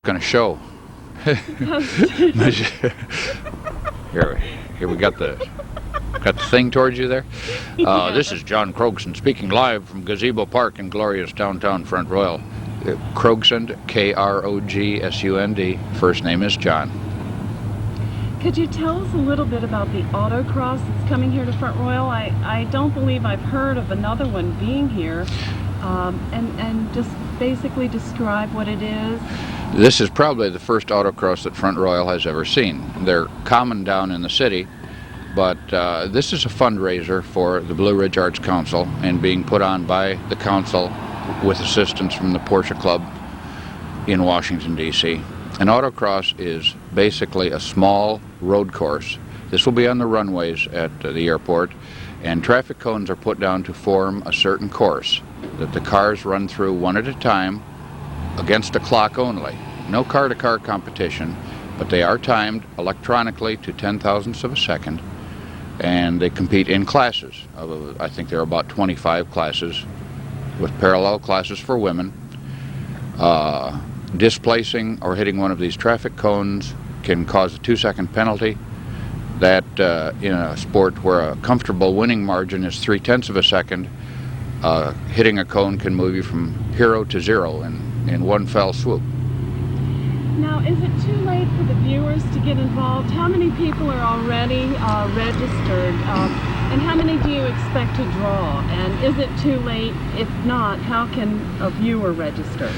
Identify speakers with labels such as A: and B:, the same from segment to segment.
A: Gonna show. Here we got the thing towards you there. This is John Krogson speaking live from Gazebo Park in glorious downtown Front Royal. Krogsund, K-R-O-G-S-U-N-D. First name is John.
B: Could you tell us a little bit about the autocross that's coming here to Front Royal? I don't believe I've heard of another one being here. And just basically describe what it is.
A: This is probably the first autocross that Front Royal has ever seen. They're common down in the city, but this is a fundraiser for the Blue Ridge Arts Council and being put on by the council with assistance from the Porsche Club in Washington, D.C. An autocross is basically a small road course. This will be on the runways at the airport, and traffic cones are put down to form a certain course that the cars run through one at a time against a clock only. No car-to-car competition, but they are timed electronically to 10,000ths of a second, and they compete in classes. I think there are about 25 classes with parallel classes for women. Displacing or hitting one of these traffic cones can cause a 2-second penalty. That in a sport where a comfortable winning margin is 0.3 of a second, hitting a cone can move you from hero to zero in one fell swoop.
B: Now, is it too late for the viewers to get involved? How many people are already registered, and how many do you expect to draw? And is it too late? If not, how can a viewer register?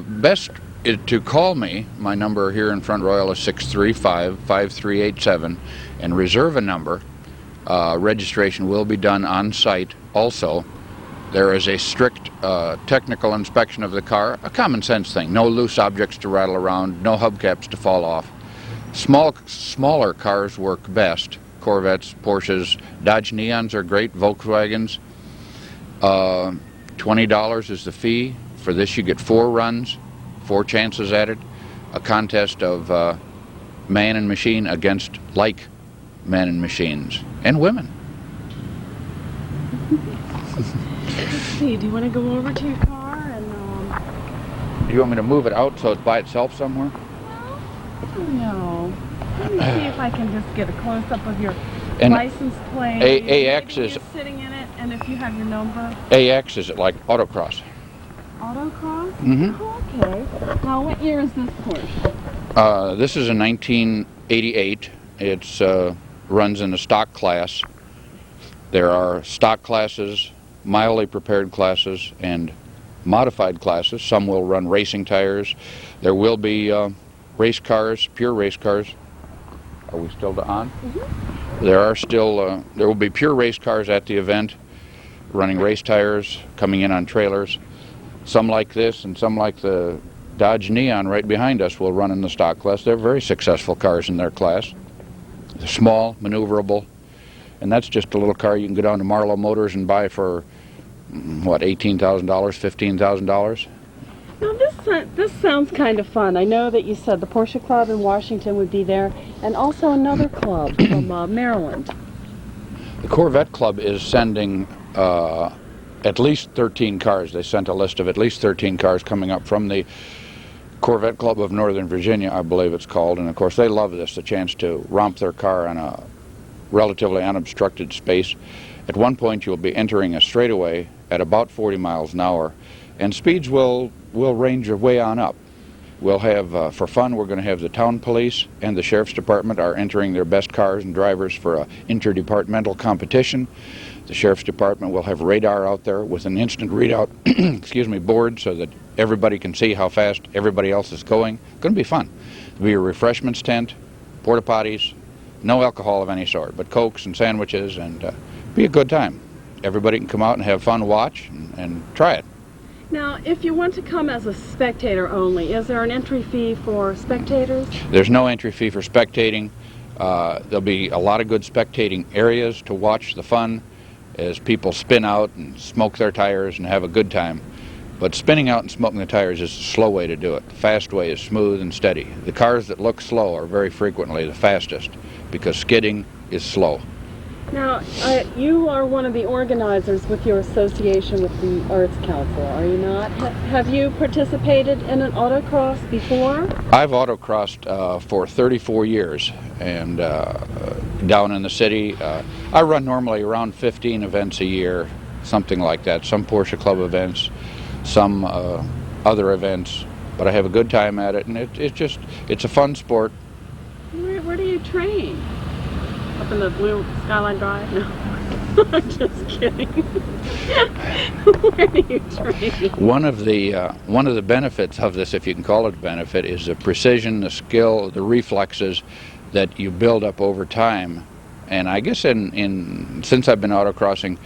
A: Best is to call me. My number here in Front Royal is 635-5387, and reserve a number. Registration will be done on site also. There is a strict technical inspection of the car, a common sense thing. No loose objects to rattle around, no hubcaps to fall off. Smaller cars work best. Corvettes, Porsches, Dodge Neons are great, Volkswagens. $20 is the fee. For this you get 4 runs, 4 chances at it. A contest of man and machine against like men and machines, and women.
B: Let's see, do you want to go over to your car and...
A: Do you want me to move it out so it's by itself somewhere?
B: No. Let me see if I can just get a close-up of your
A: And
B: license plate.
A: AX
B: Maybe
A: is...
B: you're sitting in it, and if you have your number.
A: AX is like autocross.
B: Autocross?
A: Mm-hmm.
B: Oh, okay. Now, what year is this Porsche?
A: This is a 1988. It's runs in the stock class. There are stock classes, mildly prepared classes, and modified classes. Some will run racing tires. There will be race cars, pure race cars. Are we still on? Mm-hmm. There are still, there will be pure race cars at the event, running race tires, coming in on trailers. Some like this and some like the Dodge Neon right behind us will run in the stock class. They're very successful cars in their class. They're small, maneuverable, and that's just a little car you can go down to Marlowe Motors and buy for, what, $18,000, $15,000?
B: Now, this sounds kind of fun. I know that you said the Porsche Club in Washington would be there, and also another club from Maryland.
A: The Corvette Club is sending at least 13 cars. They sent a list of at least 13 cars coming up from the Corvette Club of Northern Virginia, I believe it's called, and of course they love this, the chance to romp their car on a relatively unobstructed space. At one point you'll be entering a straightaway at about 40 miles an hour, and speeds will range way on up. We'll have, for fun, we're going to have the town police and the sheriff's department are entering their best cars and drivers for an interdepartmental competition. The sheriff's department will have radar out there with an instant readout board so that everybody can see how fast everybody else is going. It's going to be fun. There'll be a refreshments tent, porta potties, no alcohol of any sort, but Cokes and sandwiches, and be a good time. Everybody can come out and have fun, watch, and try it.
B: Now, if you want to come as a spectator only, is there an entry fee for spectators?
A: There's no entry fee for spectating. There'll be a lot of good spectating areas to watch the fun as people spin out and smoke their tires and have a good time. But spinning out and smoking the tires is a slow way to do it. The fast way is smooth and steady. The cars that look slow are very frequently the fastest because skidding is slow.
B: Now, you are one of the organizers with your association with the Arts Council, are you not? Have you participated in an autocross before?
A: I've autocrossed for 34 years, and down in the city, I run normally around 15 events a year, something like that. Some Porsche Club events, some other events, but I have a good time at it, and it's a fun sport.
B: Where do you train? Up in the blue Skyline Drive? No. I'm just kidding. Where do you train?
A: One of the benefits of this, if you can call it a benefit, is the precision, the skill, the reflexes that you build up over time. And I guess since I've been autocrossing,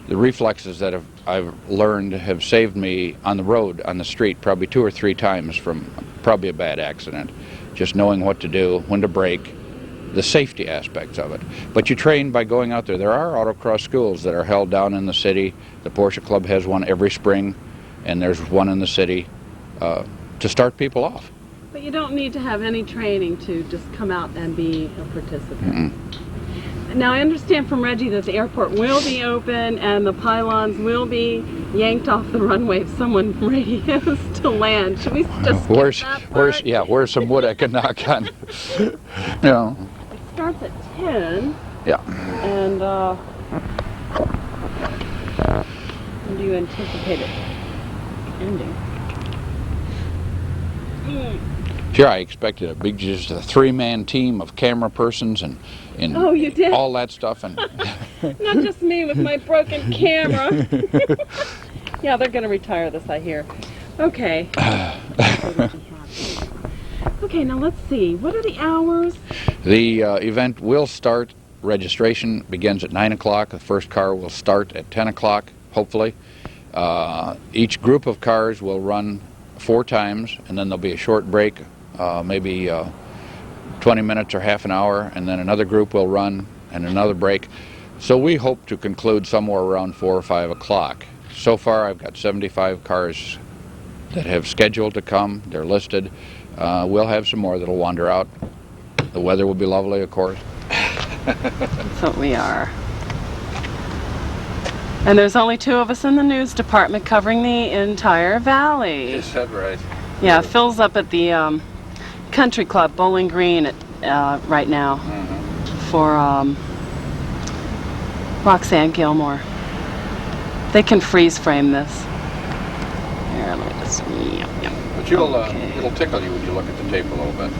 A: the reflexes that I've learned have saved me on the road, on the street, probably 2 or 3 times from probably a bad accident. Just knowing what to do, when to brake, the safety aspects of it. But you train by going out there. There are autocross schools that are held down in the city. The Porsche Club has one every spring, and there's one in the city to start people off.
B: But you don't need to have any training to just come out and be a participant. Now, I understand from Reggie that the airport will be open and the pylons will be yanked off the runway if someone radios to land. Should we just skip that part?
A: Where's some wood I can knock on? You know.
B: It starts at 10.
A: Yeah.
B: And when do you anticipate it ending?
A: Sure, I expected just a 3-man team of camera persons and
B: oh, you did?
A: all that stuff. And
B: not just me with my broken camera. Yeah, they're going to retire this, I hear. Okay. Okay, now let's see. What are the hours?
A: The event will start. Registration begins at 9 o'clock. The first car will start at 10 o'clock, hopefully. Each group of cars will run 4 times, and then there'll be a short break, maybe 20 minutes or half an hour, and then another group will run and another break. So we hope to conclude somewhere around 4 or 5 o'clock. So far I've got 75 cars that have scheduled to come. They're listed. We'll have some more that'll wander out. The weather will be lovely, of course.
B: That's what we are. And there's only 2 of us in the news department covering the entire valley.
A: Is that right?
B: Yeah, Phil's up at the Country Club, Bowling Green, right now for Roxanne Gilmore. They can freeze frame this. Here, let me just. Yep.
A: But it'll tickle you when you look at the tape a little bit.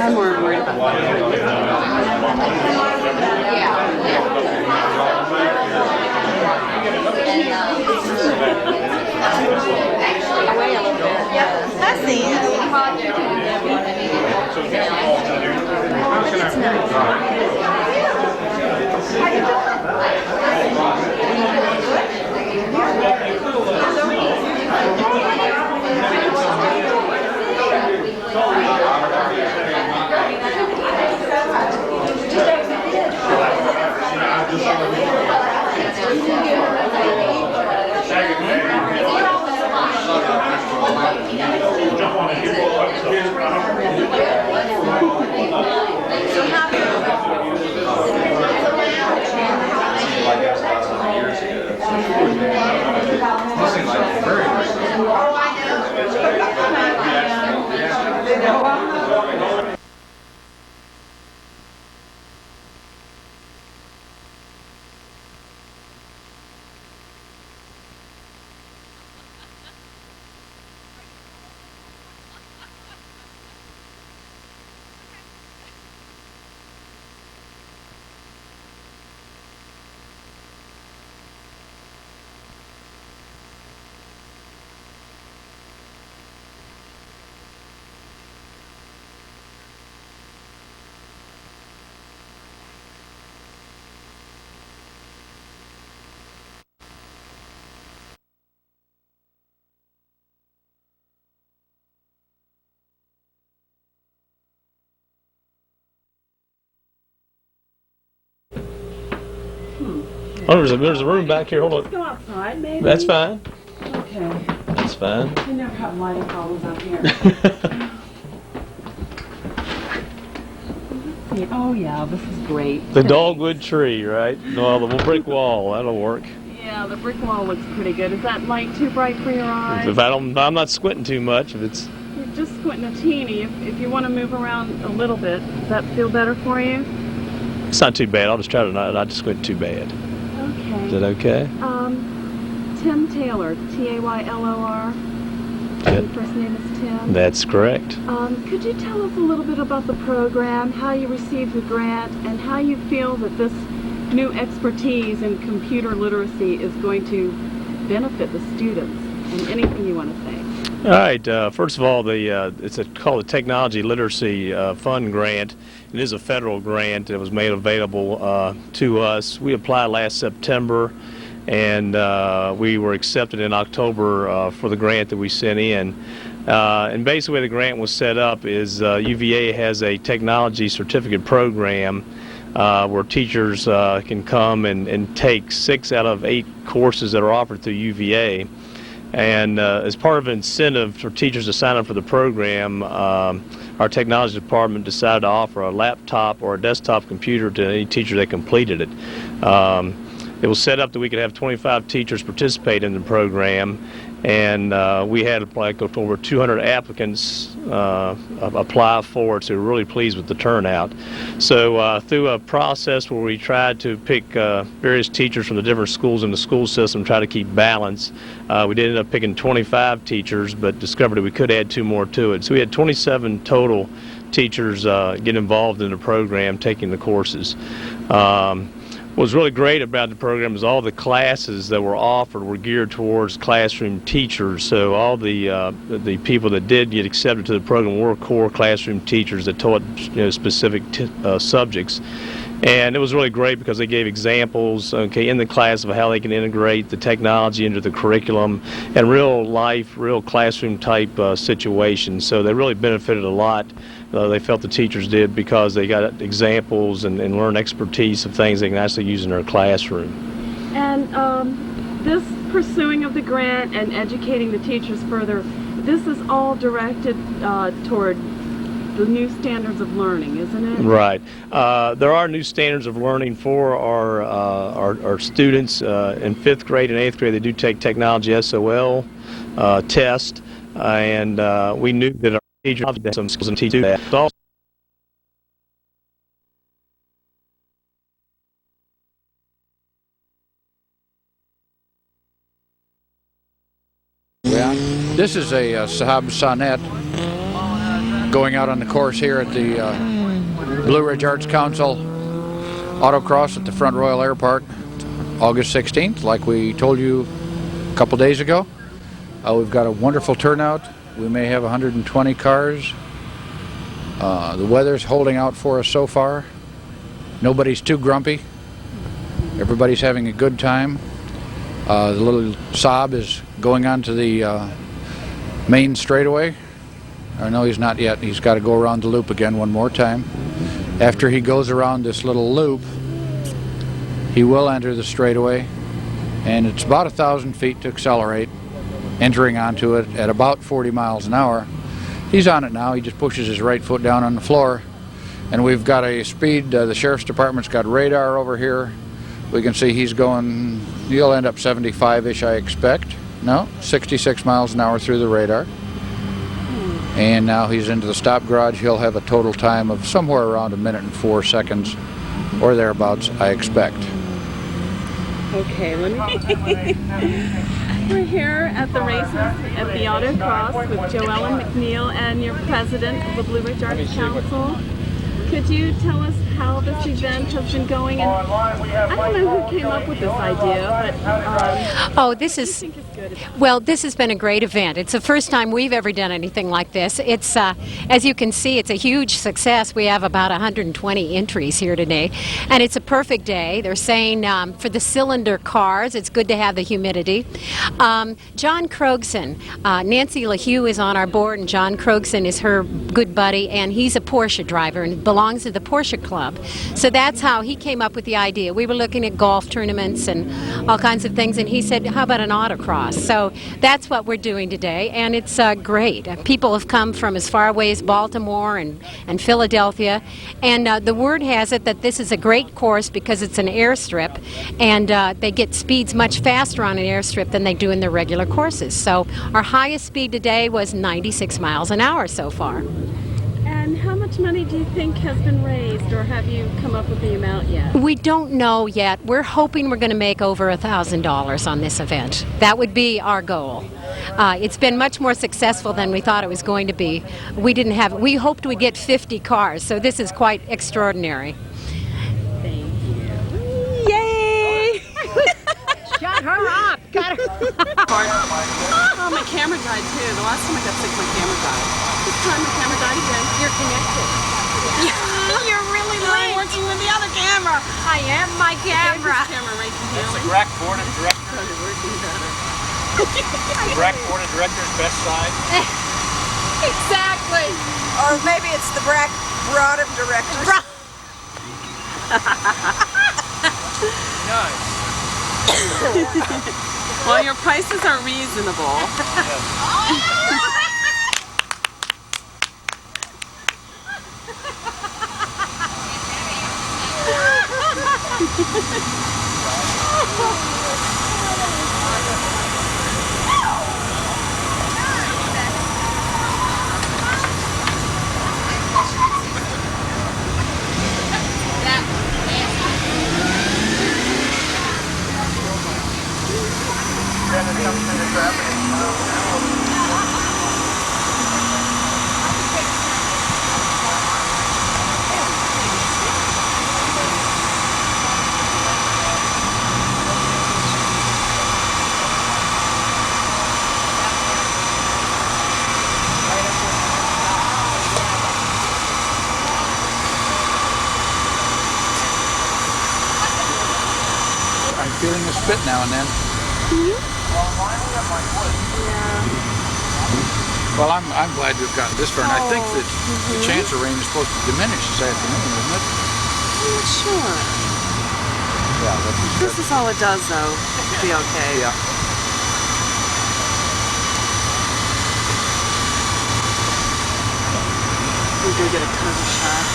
B: I'm more worried about
C: I see it. It's nice. Oh, there's a room back here. Hold
B: Let's
C: on.
B: go outside, maybe.
C: That's fine.
B: Okay.
C: That's fine.
B: We never have lighting problems up here. Oh yeah, this is great.
C: The dogwood tree, right? No, the brick wall. That'll work.
B: Yeah, the brick wall looks pretty good. Is that light too bright for your eyes?
C: If I'm not squinting too much. If it's
B: You're just squinting a teeny. If you want to move around a little bit, does that feel better for you?
C: It's not too bad. I'll just try to not squint too bad.
B: Okay.
C: Is that okay?
B: Tim Taylor, Taylor. Your first name is Tim.
C: That's correct.
B: Could you tell us a little bit about the program, how you received the grant, and how you feel that this new expertise in computer literacy is going to benefit the students, and anything you want to say?
C: All right. First of all, it's called the Technology Literacy Fund Grant. It is a federal grant that was made available to us. We applied last September, and we were accepted in October for the grant that we sent in. And basically the way the grant was set up is UVA has a technology certificate program where teachers can come and take 6 out of 8 courses that are offered through UVA. And as part of an incentive for teachers to sign up for the program, our technology department decided to offer a laptop or a desktop computer to any teacher that completed it. It was set up that we could have 25 teachers participate in the program, and we had like over 200 applicants apply for it, so we're really pleased with the turnout. So through a process where we tried to pick various teachers from the different schools in the school system, try to keep balance, we did end up picking 25 teachers, but discovered that we could add 2 more to it. So we had 27 total teachers get involved in the program, taking the courses. What was really great about the program is all the classes that were offered were geared towards classroom teachers. So all the people that did get accepted to the program were core classroom teachers that taught specific subjects. And it was really great because they gave examples, in the class of how they can integrate the technology into the curriculum and real life, real classroom type situations. So they really benefited a lot. They felt the teachers did because they got examples and learned expertise of things they can actually use in their classroom.
B: And this pursuing of the grant and educating the teachers further, this is all directed toward the new standards of learning, isn't it?
C: Right. There are new standards of learning for our students in 5th grade and 8th grade. They do take technology SOL test, and we knew that our teachers had some skills and teach that.
A: Yeah. This is a Saab Sonnet going out on the course here at the Blue Ridge Arts Council Autocross at the Front Royal Air Park, August 16th, like we told you a couple days ago. We've got a wonderful turnout. We may have 120 cars. The weather's holding out for us so far. Nobody's too grumpy. Everybody's having a good time. The little Saab is going onto the main straightaway. No, he's not yet. He's got to go around the loop again one more time. After he goes around this little loop, he will enter the straightaway, and it's about 1,000 feet to accelerate, entering onto it at about 40 miles an hour. He's on it now. He just pushes his right foot down on the floor, and we've got a speed. The sheriff's department's got radar over here. We can see he's going, he'll end up 75-ish, I expect. No, 66 miles an hour through the radar. And now he's into the stop garage. He'll have a total time of somewhere around 1 minute and 4 seconds, or thereabouts, I expect.
B: Okay, let me... We're here at the races at the Autocross with Joellen McNeil and your president of the Blue Ridge Arts Council. Could you tell us how this event has been going? And I don't know who came up with this idea, but
D: this is,
B: I think it's good.
D: well, this has been a great event. It's the first time we've ever done anything like this. It's, as you can see, it's a huge success. We have about 120 entries here today, and it's a perfect day. They're saying for the cylinder cars, it's good to have the humidity. John Krogson, Nancy LaHue is on our board, and John Krogson is her good buddy, and he's a Porsche driver and belongs belongs to the Porsche Club. So that's how he came up with the idea. We were looking at golf tournaments and all kinds of things, and he said, how about an autocross? So that's what we're doing today, and it's great. People have come from as far away as Baltimore and Philadelphia, and the word has it that this is a great course because it's an airstrip, and they get speeds much faster on an airstrip than they do in their regular courses. So our highest speed today was 96 miles an hour so far.
B: And how much money do you think has been raised, or have you come up with the amount yet?
D: We don't know yet. We're hoping we're going to make over $1,000 on this event. That would be our goal. It's been much more successful than we thought it was going to be. We hoped we'd get 50 cars, so this is quite extraordinary.
B: Thank you.
D: Yay! Shut her up! Got her.
B: Oh, my camera died too. The last time I got sick, my camera died. This time my camera died again.
D: You're connected.
B: You're really late. I'm working with the other camera.
D: I am my camera.
B: There's this camera right here.
C: That's the GRAC Board of Directors.
B: Started working better.
C: GRAC Board of Directors best side.
D: Exactly.
E: Or maybe it's the BRAC Board of Directors.
C: Nice.
B: Well, your prices are reasonable.
A: I'm feeling a spit now and then. Well, I'm glad we've gotten this far, and I think that the chance of rain is supposed to diminish this afternoon, isn't it?
B: I'm not sure.
A: Yeah, that's
B: This is all it does, though. It'll be okay.
A: yeah.
B: We're gonna get a cover shot.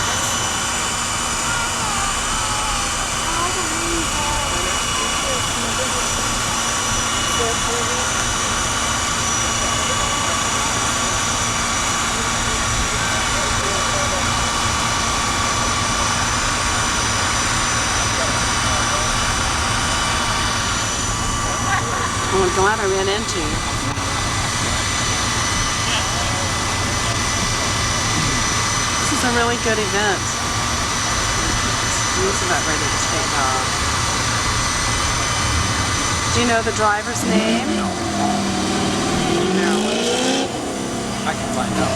B: Well, I'm glad I ran into you. This is a really good event. He's about ready to take off. Do you know the driver's name? No.
A: I can find out.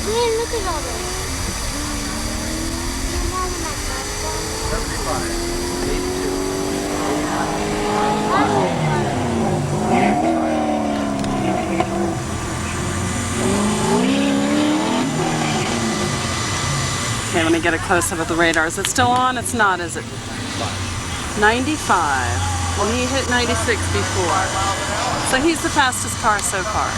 F: Man, look at all this. Your mom and my grandpa. 82.
B: Okay, let me get a close-up of the radar. Is it still on? It's not, is it? 95. Well, he hit 96 before. So he's the fastest car so far.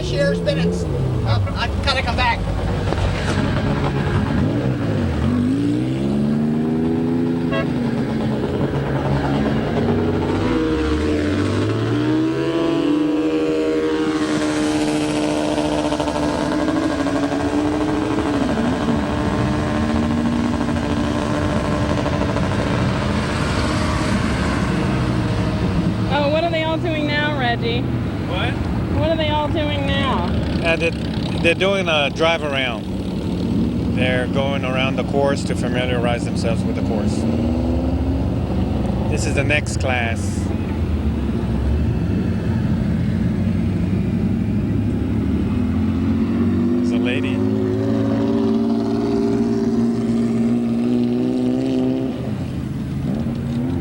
G: sheriff's minutes. I gotta come back.
B: Oh, what are they all doing now, Reggie?
C: What?
B: What are they all doing now?
C: They're doing a drive around. They're going around the course to familiarize themselves with the course. This is the next class. There's a lady.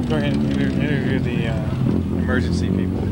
C: Go ahead and interview the emergency people.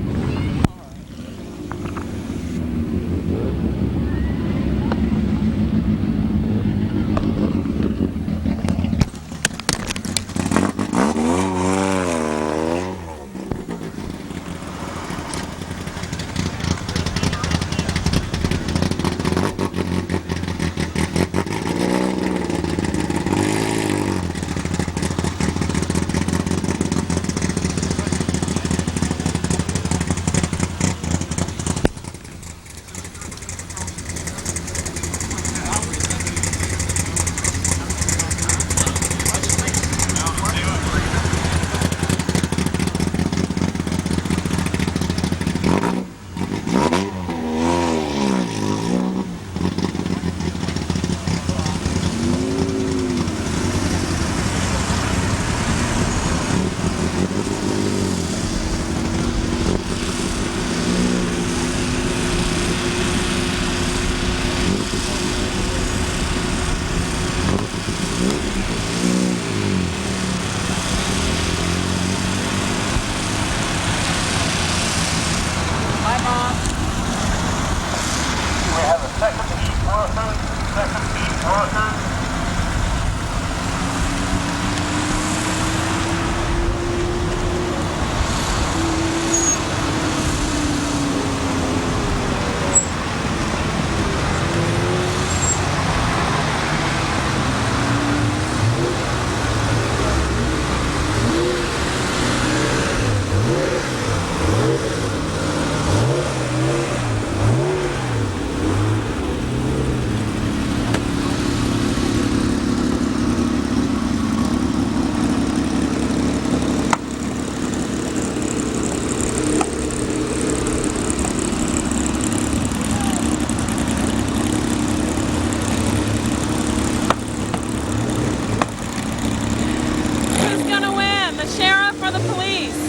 B: Who's gonna win, the sheriff or the police?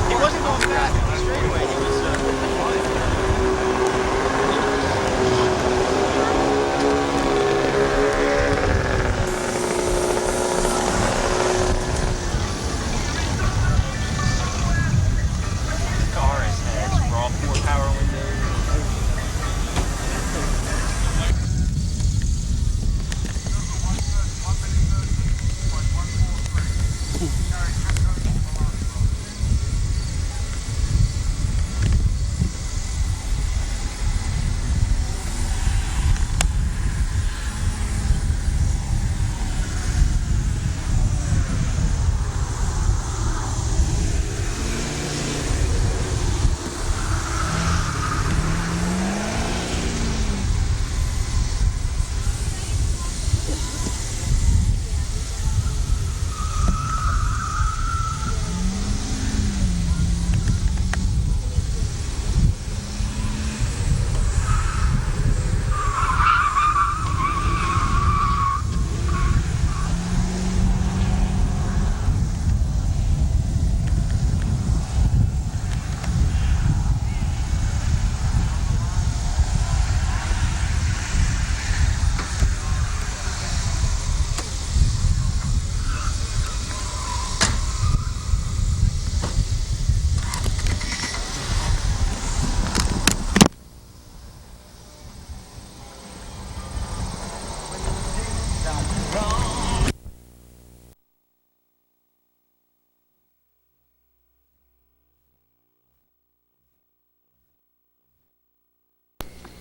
G: He wasn't going fast on the straightaway. He was car has raw 4 power windows.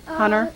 B: Hunter?